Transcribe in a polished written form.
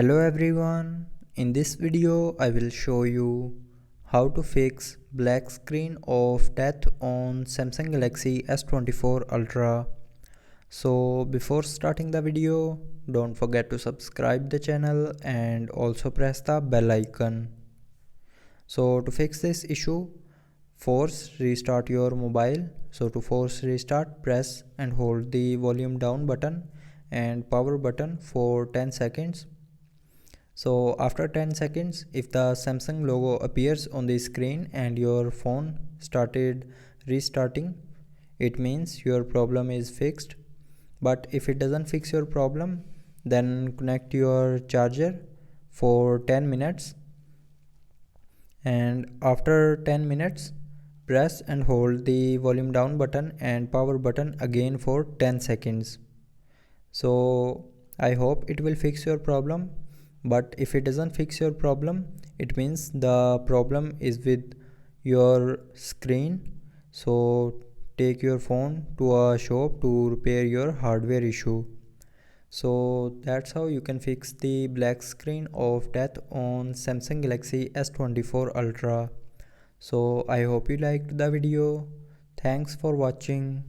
Hello everyone, in this video I will show you how to fix black screen of death on Samsung Galaxy S24 Ultra. So before starting the video, don't forget to subscribe the channel and also press the bell icon. So to fix this issue, force restart your mobile. So to force restart, press and hold the volume down button and power button for 10 seconds. So after 10 seconds, if the Samsung logo appears on the screen and your phone started restarting, it means your problem is fixed. But if it doesn't fix your problem, then connect your charger for 10 minutes, and after 10 minutes press and hold the volume down button and power button again for 10 seconds. So I hope it will fix your problem, but if it doesn't fix your problem, it means the problem is with your screen. So take your phone to a shop to repair your hardware issue. So that's how you can fix the black screen of death on Samsung Galaxy S24 Ultra. So I hope you liked the video. Thanks for watching.